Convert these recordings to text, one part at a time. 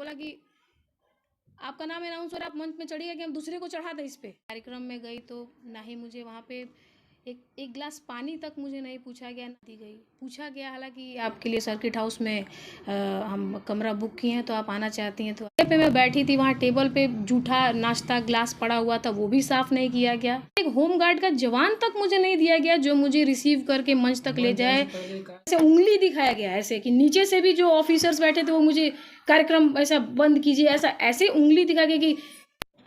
बोला कि आपका नाम अनाउंस हो रहा है, आप मंच में चढ़िएगा कि हम दूसरे को चढ़ा दें इस पे। कार्यक्रम में गई तो ना ही मुझे वहाँ पे एक गिलास पानी तक मुझे नहीं पूछा गया, ना दी गई। पूछा गया हालांकि आपके लिए सर्किट हाउस में हम कमरा बुक किए हैं तो आप आना चाहती हैं। तो पे मैं बैठी थी, वहाँ टेबल पे जूठा नाश्ता ग्लास पड़ा हुआ था, वो भी साफ नहीं किया गया। एक होमगार्ड का जवान तक मुझे नहीं दिया गया जो मुझे रिसीव करके मंच तक ले जाए। ऐसे उंगली दिखाया गया ऐसे कि नीचे से भी जो ऑफिसर्स बैठे थे वो मुझे कार्यक्रम ऐसा बंद कीजिए, ऐसे उंगली दिखा के कि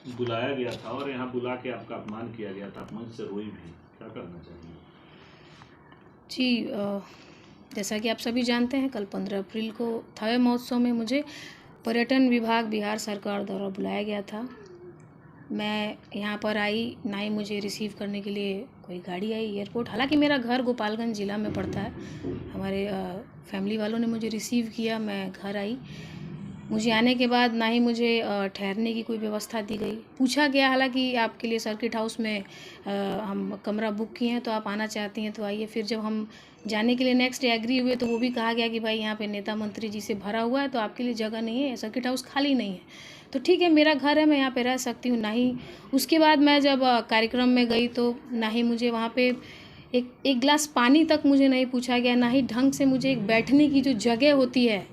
बुलाया गया था और यहाँ बुला के आपका अपमान किया गया था, आप मंच से रोई भी, क्या करना चाहिए? जी, जैसा कि आप सभी जानते हैं, कल 15 अप्रैल को थावे महोत्सव में मुझे पर्यटन विभाग बिहार सरकार द्वारा बुलाया गया था। मैं यहाँ पर आई, ना ही मुझे रिसीव करने के लिए कोई गाड़ी आई एयरपोर्ट। हालांकि मेरा घर गोपालगंज ज़िला में पड़ता है। हमारे फैमिली वालों ने मुझे रिसीव किया, मैं घर आई। मुझे आने के बाद ना ही मुझे ठहरने की कोई व्यवस्था दी गई। पूछा गया हालांकि आपके लिए सर्किट हाउस में हम कमरा बुक किए हैं तो आप आना चाहती हैं तो आइए। फिर जब हम जाने के लिए नेक्स्ट डे एग्री हुए तो वो भी कहा गया कि भाई यहाँ पे नेता मंत्री जी से भरा हुआ है तो आपके लिए जगह नहीं है, सर्किट हाउस खाली नहीं है। तो ठीक है, मेरा घर है, मैं यहाँ पे रह सकती हूँ। ना ही उसके बाद मैं जब कार्यक्रम में गई तो ना ही मुझे वहाँ पे एक गिलास पानी तक मुझे नहीं पूछा गया, ना ही ढंग से मुझे एक बैठने की जो जगह होती है,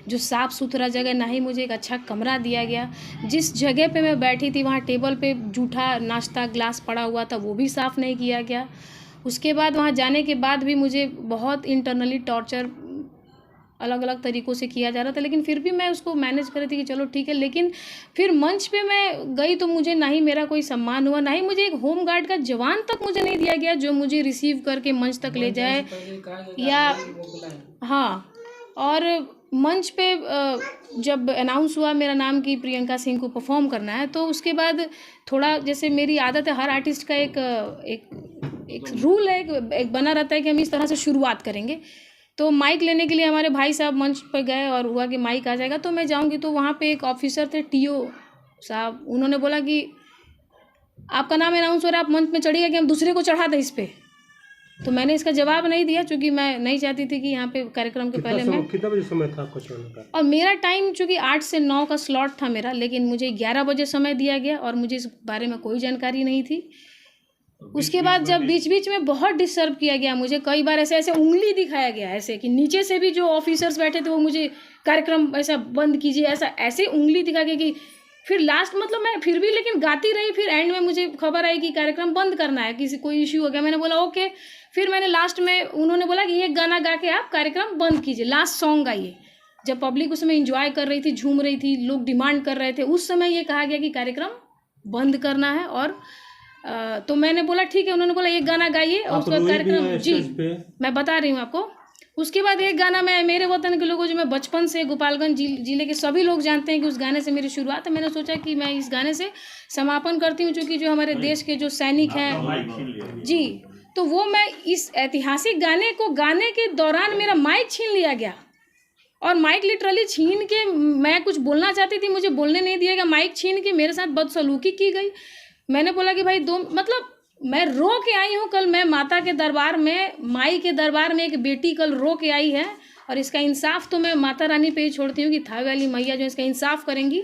जो साफ़ सुथरा जगह, ना ही मुझे एक अच्छा कमरा दिया गया। जिस जगह पे मैं बैठी थी वहाँ टेबल पे जूठा नाश्ता ग्लास पड़ा हुआ था, वो भी साफ़ नहीं किया गया। उसके बाद वहाँ जाने के बाद भी मुझे बहुत इंटरनली टॉर्चर अलग अलग तरीक़ों से किया जा रहा था, लेकिन फिर भी मैं उसको मैनेज कर रही थी कि चलो ठीक है। लेकिन फिर मंच पे मैं गई तो मुझे ना ही मेरा कोई सम्मान हुआ, ना ही मुझे एक होमगार्ड का जवान तक मुझे नहीं दिया गया जो मुझे रिसीव करके मंच तक ले जाए। या हाँ, और मंच पे जब अनाउंस हुआ मेरा नाम कि प्रियंका सिंह को परफॉर्म करना है, तो उसके बाद थोड़ा, जैसे मेरी आदत है, हर आर्टिस्ट का एक रूल है, एक बना रहता है कि हम इस तरह से शुरुआत करेंगे। तो माइक लेने के लिए हमारे भाई साहब मंच पर गए और हुआ कि माइक आ जाएगा तो मैं जाऊंगी। तो वहाँ पे एक ऑफिसर थे, टीओ साहब, उन्होंने बोला कि आपका नाम अनाउंस हो रहा है, आप मंच में चढ़िएगा कि हम दूसरे को चढ़ा दें इस पे। तो मैंने इसका जवाब नहीं दिया क्योंकि मैं नहीं चाहती थी कि यहाँ पे कार्यक्रम के पहले मैं कितना बजे समय था आपको चढ़ने का? और मेरा टाइम चूँकि 8 से 9 का स्लॉट था मेरा, लेकिन मुझे 11 बजे समय दिया गया और मुझे इस बारे में कोई जानकारी नहीं थी। उसके बाद जब बीच बीच में बहुत डिस्टर्ब किया गया, मुझे कई बार ऐसे उंगली दिखाया गया ऐसे कि नीचे से भी जो ऑफिसर्स बैठे थे वो मुझे कार्यक्रम ऐसा बंद कीजिए, ऐसे उंगली दिखा के कि फिर लास्ट, मतलब मैं फिर भी लेकिन गाती रही। फिर एंड में मुझे खबर आई कि कार्यक्रम बंद करना है, किसी कोई इश्यू हो गया। मैंने बोला ओके। फिर मैंने लास्ट में, उन्होंने बोला कि ये गाना गा के आप कार्यक्रम बंद कीजिए, लास्ट सॉन्ग गाइए। जब पब्लिक उस समय इंजॉय कर रही थी, झूम रही थी, लोग डिमांड कर रहे थे, उस समय ये कहा गया कि कार्यक्रम बंद करना है। और तो मैंने बोला ठीक है। उन्होंने बोला एक गाना गाइए और उसके बाद कार्यक्रम, जी मैं बता रही हूँ आपको। उसके बाद एक गाना, मैं मेरे वतन के लोगों, जो मैं बचपन से गोपालगंज जिले के सभी लोग जानते हैं कि उस गाने से मेरी शुरुआत है। मैंने सोचा कि मैं इस गाने से समापन करती हूँ, चूँकि जो हमारे देश के जो सैनिक हैं, जी, तो वो मैं इस ऐतिहासिक गाने को गाने के दौरान मेरा माइक छीन लिया गया। और माइक लिटरली छीन के, मैं कुछ बोलना चाहती थी, मुझे बोलने नहीं दिया गया। माइक छीन के मेरे साथ बदसलूकी की गई। मैंने बोला कि भाई मतलब मैं रो के आई हूँ कल, मैं माता के दरबार में, माई के दरबार में एक बेटी कल रो के आई है। और इसका इंसाफ तो मैं माता रानी पे ही छोड़ती हूँ कि थावे वाली मैया जो इसका इंसाफ करेंगी।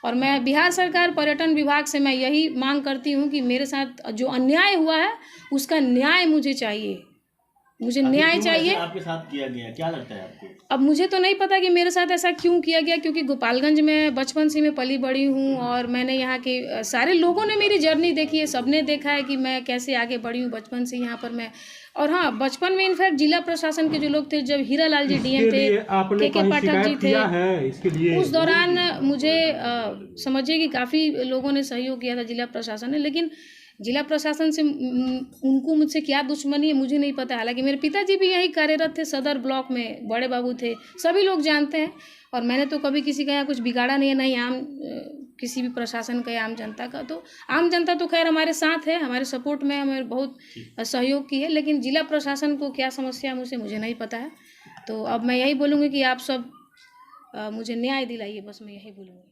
और मैं बिहार सरकार पर्यटन विभाग से मैं यही मांग करती हूँ कि मेरे साथ जो अन्याय हुआ है उसका न्याय मुझे चाहिए, मुझे न्याय चाहिए। आपके साथ किया गया, क्या लगता है आपको? अब मुझे तो नहीं पता कि मेरे साथ ऐसा क्यों किया गया, क्योंकि गोपालगंज में बचपन से मैं पली बड़ी हूँ और मैंने यहाँ के सारे लोगों ने मेरी जर्नी देखी है, सबने देखा है कि मैं कैसे आगे बढ़ी हूँ बचपन से यहाँ पर मैं। और हाँ, बचपन में इनफैक्ट जिला प्रशासन के जो लोग थे, जब हीरालाल जी डीएम थे, के पाठक जी थे, उस दौरान मुझे समझिए कि काफ़ी लोगों ने सहयोग किया था, जिला प्रशासन ने। लेकिन जिला प्रशासन से उनको मुझसे क्या दुश्मनी है मुझे नहीं पता। हालांकि मेरे पिताजी भी यही कार्यरत थे, सदर ब्लॉक में बड़े बाबू थे, सभी लोग जानते हैं। और मैंने तो कभी किसी का यहाँ कुछ बिगाड़ा नहीं है, नहीं आम किसी भी प्रशासन का या आम जनता का। तो आम जनता तो खैर हमारे साथ है, हमारे सपोर्ट में हमें बहुत सहयोग की है। लेकिन जिला प्रशासन को क्या समस्या मुझे नहीं पता है। तो अब मैं यही बोलूँगी कि आप सब मुझे न्याय दिलाइए, बस मैं यही बोलूँगी।